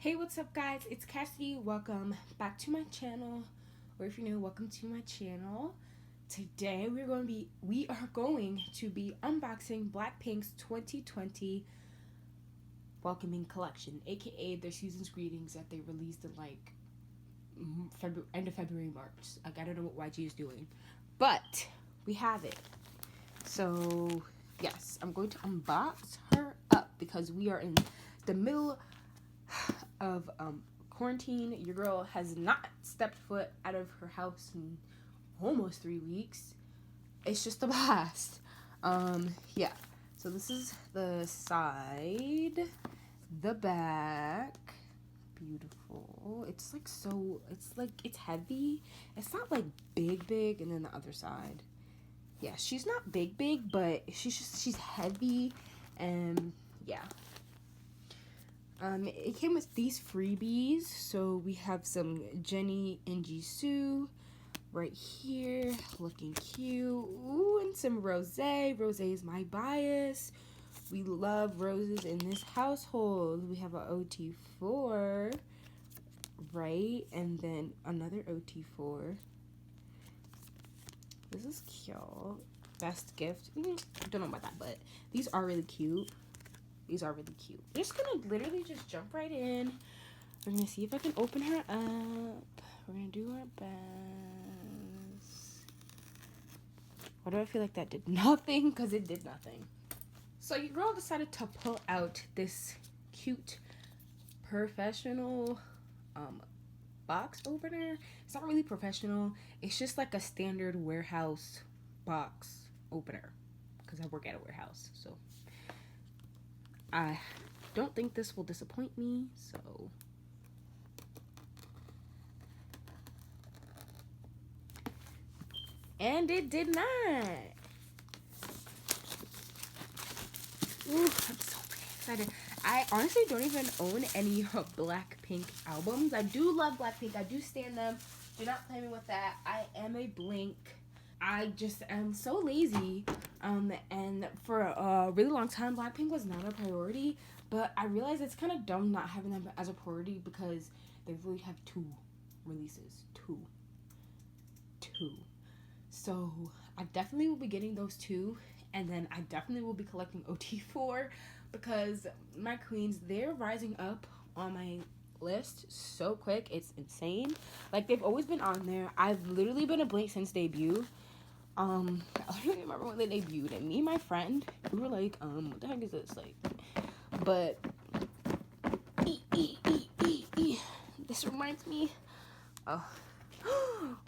Hey, what's up guys? It's Cassidy. Welcome back to my channel. Or if you're new, welcome to my channel. Today we are going to be unboxing Blackpink's 2020 Welcoming Collection, aka their season's greetings that they released in like end of February, March. Like, I don't know what YG is doing. But we have it. So yes, I'm going to unbox her up because we are in the middle of quarantine. Your girl has not stepped foot out of her house in almost 3 weeks. It's just a blast. Yeah, so this is the side, the back. Beautiful. It's like it's heavy. It's not like big, and then the other side, yeah, she's not big, but she's heavy. And yeah, it came with these freebies. So we have some Jennie and Jisoo right here, looking cute. Ooh, and some rosé. Rosé is my bias. We love roses in this household. We have a OT4, right? And then another OT4. This is cute. Best gift. Don't know about that, but these are really cute. These are really cute. We're just gonna literally just jump right in. We're gonna see if I can open her up. We're gonna do our best. Why do I feel like that did nothing? Because it did nothing. So your girl decided to pull out this cute professional box opener. It's not really professional. It's just like a standard warehouse box opener because I work at a warehouse. So I don't think this will disappoint me, so and it did not. Ooh, I'm so excited. I honestly don't even own any Blackpink albums. I do love Blackpink. I do stand them. Do not play me with that. I am a Blink. I just am so lazy. And for a really long time, Blackpink was not a priority. But I realized it's kind of dumb not having them as a priority because they really have 2 releases. Two. So I definitely will be getting those 2. And then I definitely will be collecting OT4 because my queens, they're rising up on my list so quick. It's insane. Like, they've always been on there. I've literally been a Blink since debut. I don't even remember when they debuted, and me and my friend, we were like, what the heck is this? Like, but this reminds me. Oh.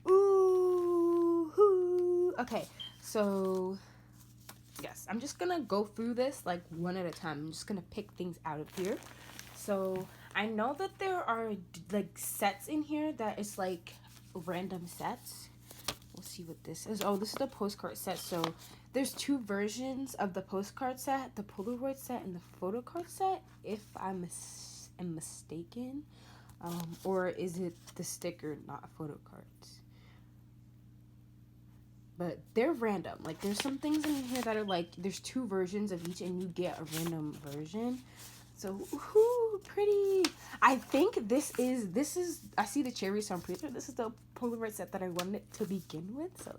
Ooh. Okay, so yes, I'm just gonna go through this like one at a time. I'm just gonna pick things out of here. So I know that there are like sets in here that is like random sets. We'll see what this is. Oh, this is the postcard set. So there's 2 versions of the postcard set, the Polaroid set and the Photocard set, if I'm mistaken. Or is it the sticker, not Photocards? But they're random. Like, there's some things in here that are like, there's 2 versions of each and you get a random version. So, ooh, pretty. I think this is, I see the cherries, so I'm pretty sure this is the Polaroid set that I wanted to begin with. So,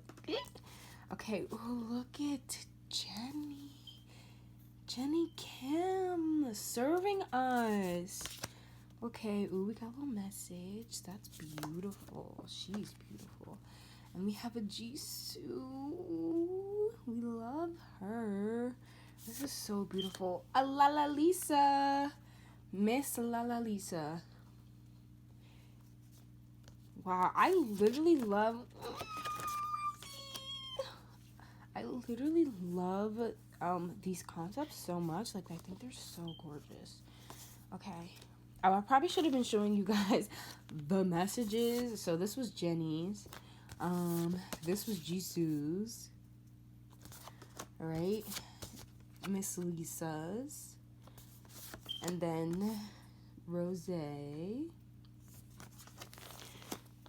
okay, ooh, look at Jennie Kim serving us. Okay, ooh, we got a little message. That's beautiful. She's beautiful. And we have a Jisoo. We love her. This is so beautiful. A Lala Lisa. Miss Lala Lisa. Wow, I literally love these concepts so much. Like, I think they're so gorgeous. Okay. I probably should have been showing you guys the messages. So this was Jennie's. This was Jisoo's. Alright. Miss Lisa's. And then Rosé.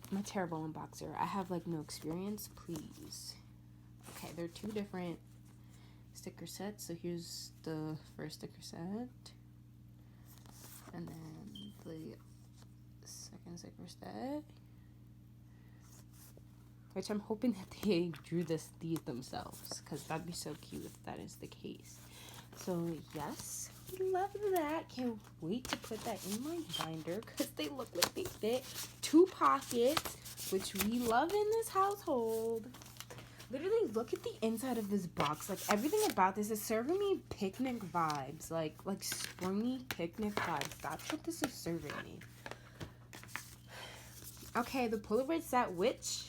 I'm a terrible unboxer. I have like no experience. Please. Okay, there are 2 different sticker sets. So here's the first sticker set. And then the second sticker set, which I'm hoping that they drew these themselves, because that'd be so cute if that is the case. So yes, love that. Can't wait to put that in my binder, because they look like they fit. 2 pockets, which we love in this household. Literally, look at the inside of this box. Like, everything about this is serving me picnic vibes. Like springy picnic vibes. That's what this is serving me. Okay, the Polaroid set, which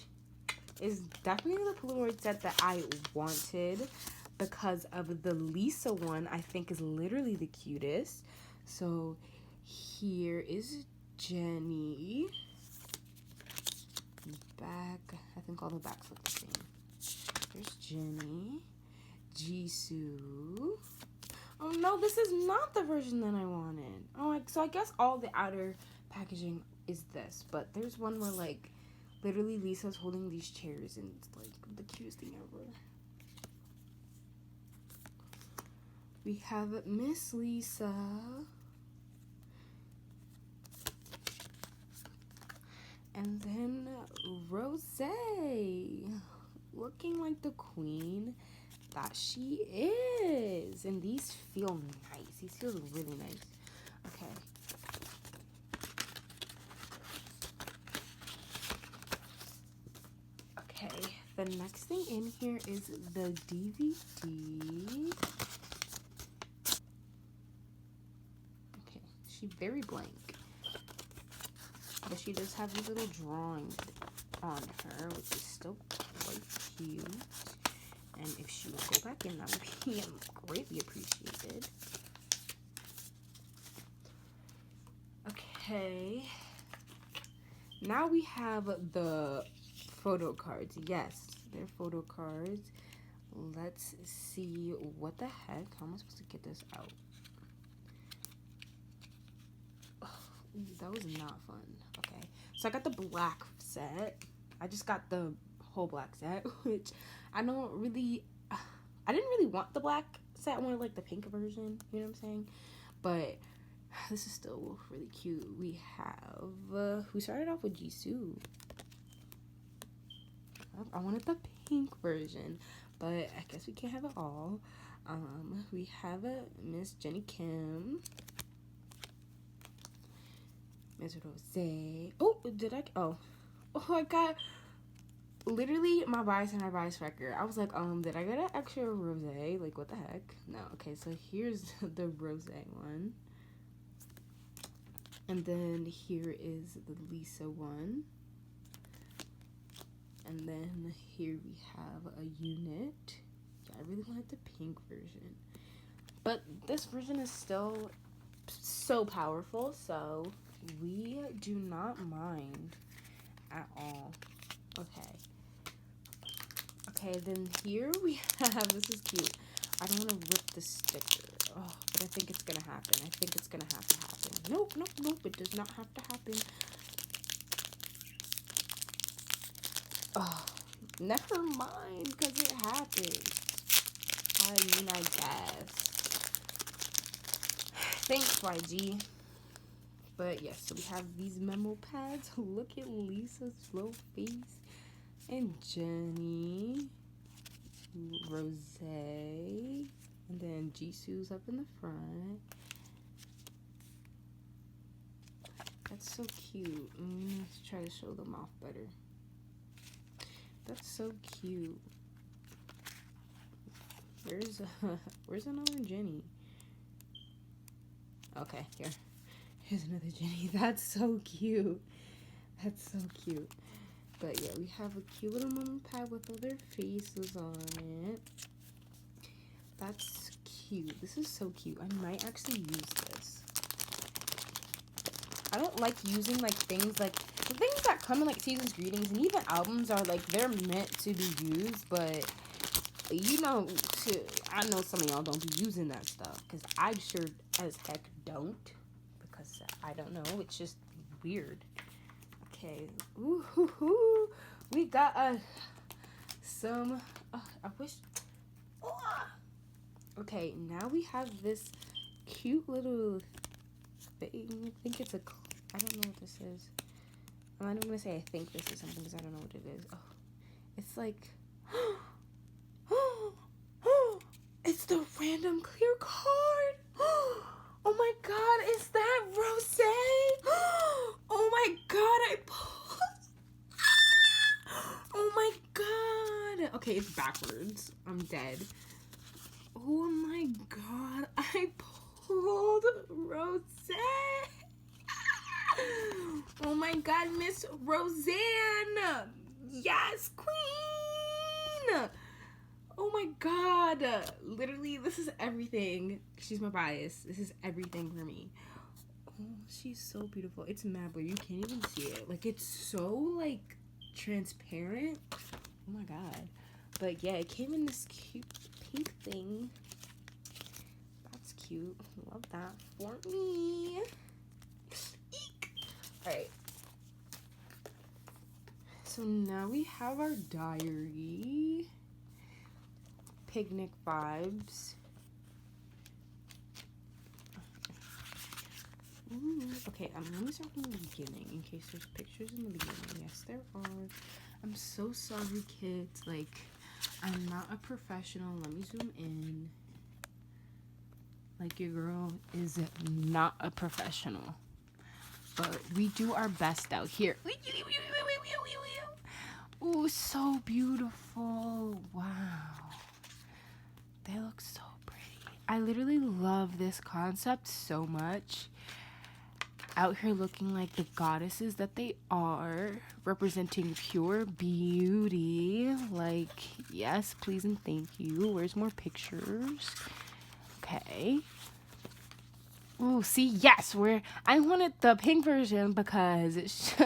is definitely the Polaroid set that I wanted, because of the Lisa one, I think is literally the cutest. So here is Jenny. Back, I think all the backs look the same. There's Jenny. Jisoo. Oh no, this is not the version that I wanted. Oh, so I guess all the outer packaging is this, but there's one where like literally Lisa's holding these chairs and it's like the cutest thing ever. We have Miss Lisa. And then Rose, looking like the queen that she is. And these feel nice. These feel really nice. Okay. Okay, the next thing in here is the DVD. Okay, she's very blank. But she does have these little drawings on her, which is still quite cute. And if she would go back in, that would be greatly appreciated. Okay. Now we have the photo cards. Yes, they're photo cards. Let's see what the heck. How am I supposed to get this out? Oh, that was not fun. Okay, so I got the black set. I just got the whole black set, which I didn't really want the black set. I wanted like the pink version, you know what I'm saying? But this is still really cute. We have, we started off with Jisoo. I wanted the pink version, but I guess we can't have it all. We have a Miss Jenny Kim. Miss Rose. Oh, I got literally my bias and my bias record. I was like, did I get an extra Rose? Like, what the heck? No. Okay, so here's the Rose one. And then here is the Lisa one. And then here we have a unit. Yeah, I really wanted the pink version. But this version is still so powerful, so we do not mind at all. Okay. Okay, then here we have, this is cute. I don't want to rip the sticker. Oh, but I think it's going to happen. I think it's going to have to happen. Nope, nope, nope. It does not have to happen. Oh, never mind, because it happened. I mean, I guess. Thanks, YG. But yes, so we have these memo pads. Look at Lisa's slow face. And Jenny. Rose. And then Jisoo's up in the front. That's so cute. Let's try to show them off better. That's so cute. Where's another Jenny? Okay, here. Here's another Jenny. That's so cute. That's so cute. But yeah, we have a cute little mom pad with other faces on it. That's cute. This is so cute. I might actually use this. I don't like using like things like the things that come in like season's greetings and even albums are like they're meant to be used, but you know, I know some of y'all don't be using that stuff because I sure as heck don't, because I don't know, it's just weird. Okay, ooh, we got some. I wish. Okay, now we have this cute little thing. I think it's a I don't know what this is. I'm not even gonna say I think this is something because I don't know what it is. Oh, it's like, it's the random clear card. Oh my god, is that Rose? Oh my god, I pulled. Oh my god. Okay, it's backwards. I'm dead. Oh my god, I pulled Rose. Oh my god, Miss Roseanne. Yes, queen. Oh my god. Literally, this is everything. She's my bias. This is everything for me. Oh, she's so beautiful. It's mad blue. You can't even see it. Like, it's so, like, transparent. Oh my god. But yeah, it came in this cute pink thing. That's cute. Love that for me. Eek. Alright. So now we have our diary. Picnic vibes. Ooh. Okay, I'm gonna start from the beginning in case there's pictures in the beginning. Yes, there are. I'm so sorry, kids. Like, I'm not a professional. Let me zoom in. Like, your girl is not a professional. But we do our best out here. Ooh, so beautiful. Wow. They look so pretty. I literally love this concept so much. Out here looking like the goddesses that they are, representing pure beauty. Like, yes, please and thank you. Where's more pictures? Okay. Ooh, see, yes, I wanted the pink version because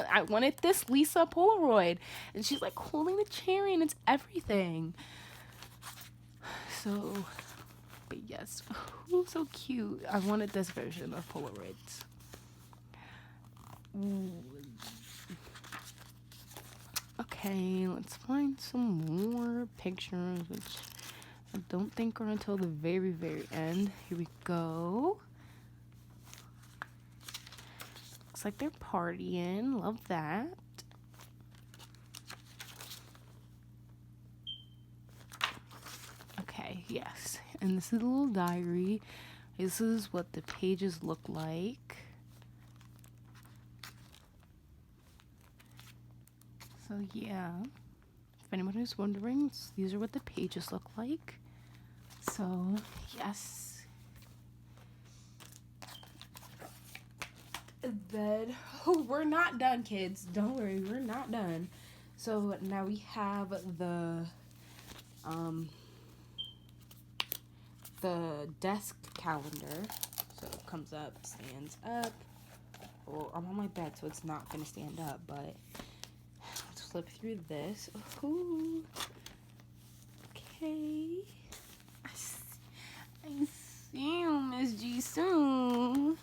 I wanted this Lisa Polaroid. And she's like holding the cherry and it's everything. So, but yes, ooh, so cute. I wanted this version of Polaroids. Ooh. Okay, let's find some more pictures, which I don't think are until the very, very end. Here we go. Looks like they're partying. Love that. Okay, yes. And this is a little diary. This is what the pages look like. So yeah, if anyone is wondering, these are what the pages look like. So yes. Then, oh, we're not done, kids. Don't worry, we're not done. So now we have the desk calendar. So it comes up, stands up. Well, I'm on my bed, so it's not gonna stand up, but let's flip through this. Ooh. Okay. I see you, Miss Jisoo.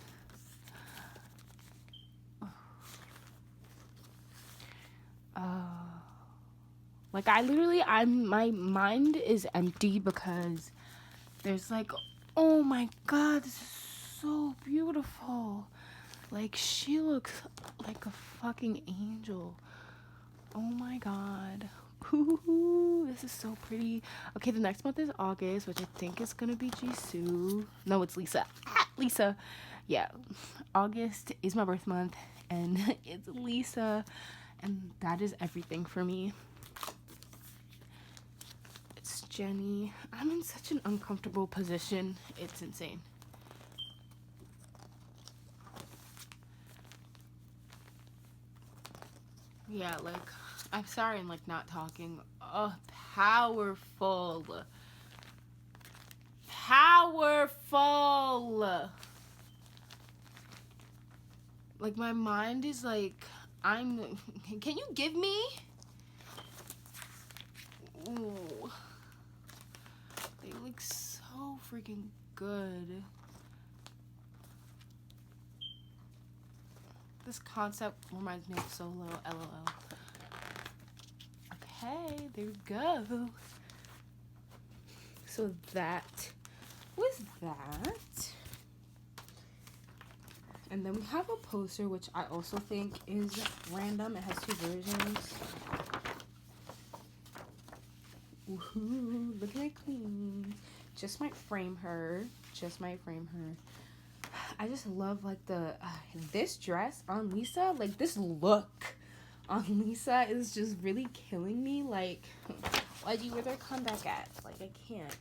Like, my mind is empty because there's like, oh my god, this is so beautiful. Like, she looks like a fucking angel. Oh my god. Ooh, this is so pretty. Okay, the next month is August, which I think is gonna be Jisoo. No, it's Lisa. Lisa. Yeah, August is my birth month, and it's Lisa, and that is everything for me. It's Jenny. I'm in such an uncomfortable position. It's insane. Yeah, like, I'm sorry I'm, like, not talking. Oh, powerful. Powerful. Like, my mind is, like, can you give me? Ooh. They look so freaking good. This concept reminds me of Solo, LOL. Okay, there we go. So that was that. And then we have a poster, which I also think is random. It has 2 versions. Woohoo, looking at clean. Just might frame her. Just might frame her. I just love like the this dress on Lisa. Like this look on Lisa is just really killing me. Like, YG, where's their comeback at? Like, I can't.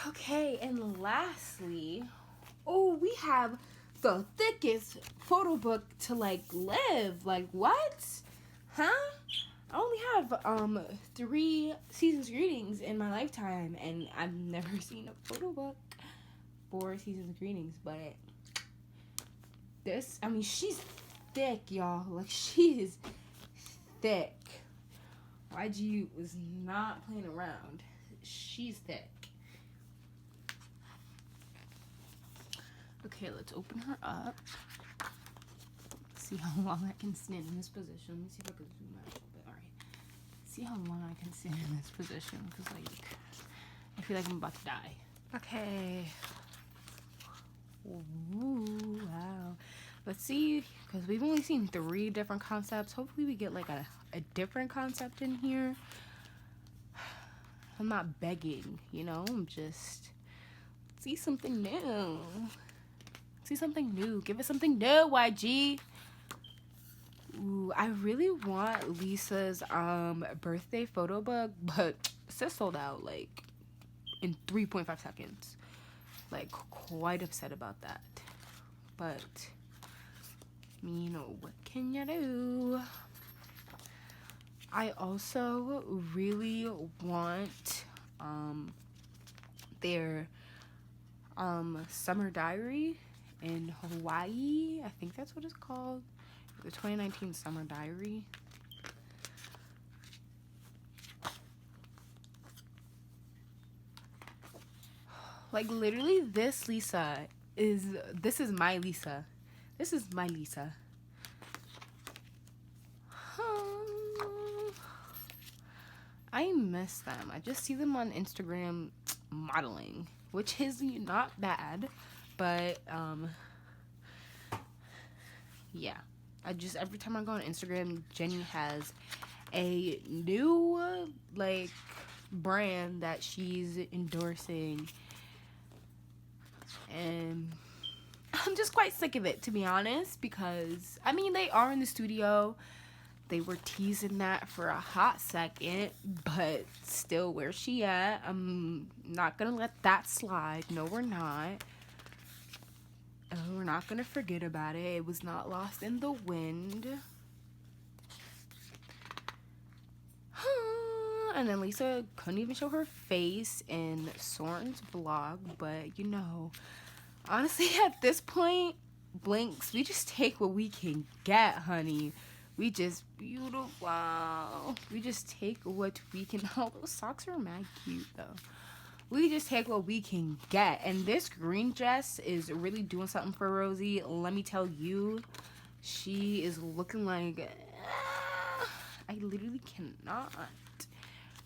Okay, and lastly, oh, we have the thickest photo book to like live. Like, what? Huh? I only have 3 Seasons Greetings in my lifetime, and I've never seen a photo book for Seasons Greetings. But this, I mean, she's thick, y'all. Like, she is thick. YG was not playing around. She's thick. Okay, let's open her up. See how long I can stand in this position. Let me see if I can zoom out a little bit. All right. See how long I can stand in this position, because like I feel like I'm about to die. Okay. Ooh, wow. Let's see, because we've only seen 3 different concepts. Hopefully we get like a different concept in here. I'm not begging, you know. I'm just see something new. See something new. Give us something new, YG. Ooh, I really want Lisa's birthday photo book, but it says sold out like in 3.5 seconds. Like, quite upset about that. But you know, what can you do? I also really want their summer diary in Hawaii. I think that's what it's called. The 2019 Summer Diary. Like, literally, this is my Lisa. This is my Lisa. I miss them. I just see them on Instagram modeling, which is not bad, but yeah. Every time I go on Instagram, Jenny has a new like brand that she's endorsing, and I'm just quite sick of it, to be honest, because I mean, they are in the studio. They were teasing that for a hot second, but still, where's she at? I'm not gonna let that slide. No, we're not. We're not gonna forget about it. It was not lost in the wind. And then Lisa couldn't even show her face in Soren's vlog, but you know, honestly, at this point, Blinks, we just take what we can get, honey. We just beautiful. We just take what we can. Oh, those socks are mad cute though. We just take what we can get. And this green dress is really doing something for Rosie. Let me tell you, she is looking like I literally cannot.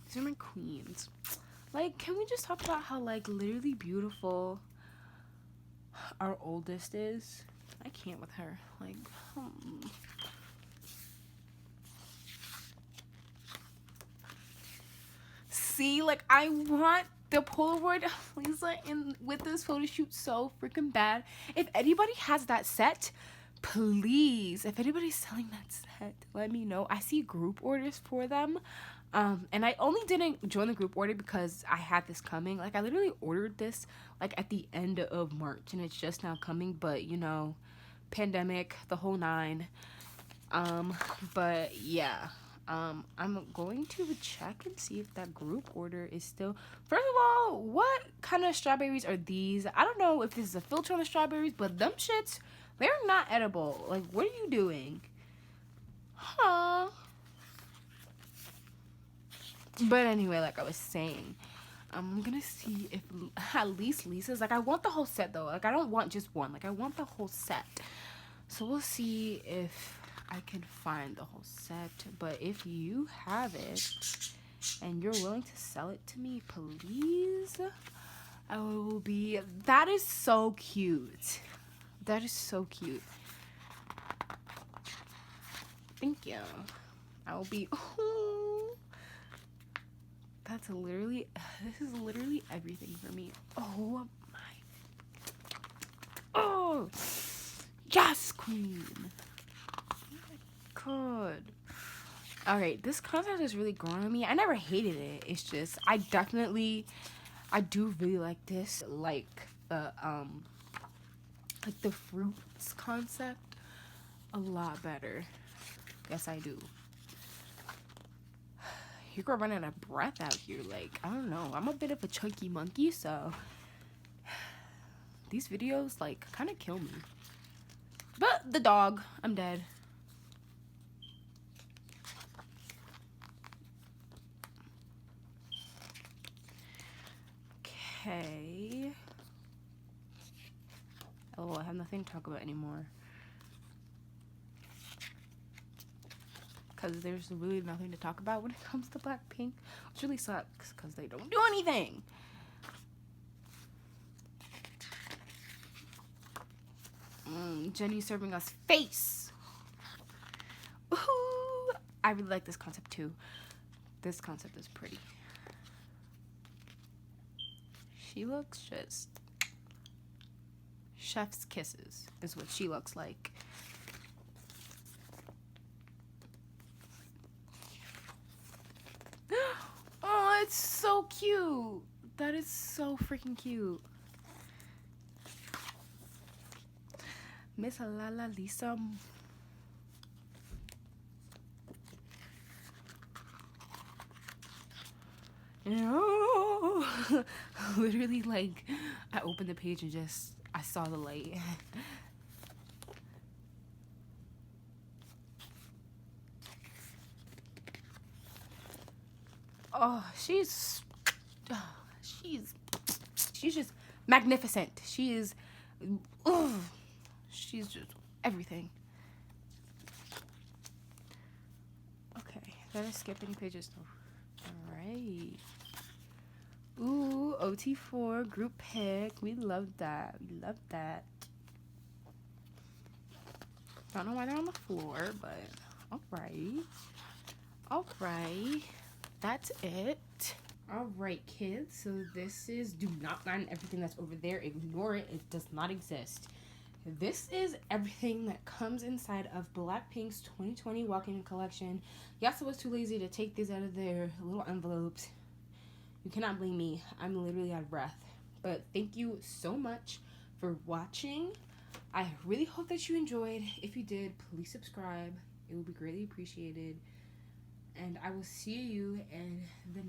These are my queens. Like, can we just talk about how like literally beautiful our oldest is? I can't with her. Like, see, like, I want the Polaroid Lisa in with this photo shoot so freaking bad. If anybody has that set, please, if anybody's selling that set, let me know. I see group orders for them. And I only didn't join the group order because I had this coming. Like, I literally ordered this like at the end of March, and it's just now coming. But you know, pandemic, the whole 9. But yeah. I'm going to check and see if that group order is still. First of all, what kind of strawberries are these? I don't know if this is a filter on the strawberries, but them shits, they're not edible. Like, what are you doing? Huh? But anyway, like I was saying, I'm gonna see if at least Lisa's, like, I want the whole set though. Like, I don't want just one. Like, I want the whole set. So we'll see if I can find the whole set. But if you have it and you're willing to sell it to me, please, I will be. That is so cute. That is so cute. Thank you. I will be. Oh, that's literally. This is literally everything for me. Oh my. Oh, yes, queen. Oh my god. All right, this concept is really growing on me. I never hated it. It's just I do really like this, like the fruits concept a lot better. Yes, I do. You're gonna run out of breath out here. Like, I don't know. I'm a bit of a chunky monkey, so these videos like kind of kill me. But the dog, I'm dead. Okay. Oh, I have nothing to talk about anymore. Because there's really nothing to talk about when it comes to Blackpink, which really sucks because they don't do anything. Jenny serving us face. Ooh, I really like this concept too. This concept is pretty. She looks just chef's kisses is what she looks like. Oh, it's so cute. That is so freaking cute. Miss Lala Lisa. No. Literally, like, I opened the page and just, I saw the light. Oh, she's just magnificent. She is, she's just everything. Okay, gotta skip any pages though. Alright. Ooh, OT4 group pic. We love that. We love that. Don't know why they're on the floor, but alright. Alright. That's it. Alright, kids. So this is, do not mind everything that's over there. Ignore it. It does not exist. This is everything that comes inside of Blackpink's 2020 walk-in collection. Yasa was too lazy to take these out of their little envelopes. You cannot blame me. I'm literally out of breath. But thank you so much for watching. I really hope that you enjoyed. If you did, please subscribe. It would be greatly appreciated. And I will see you in the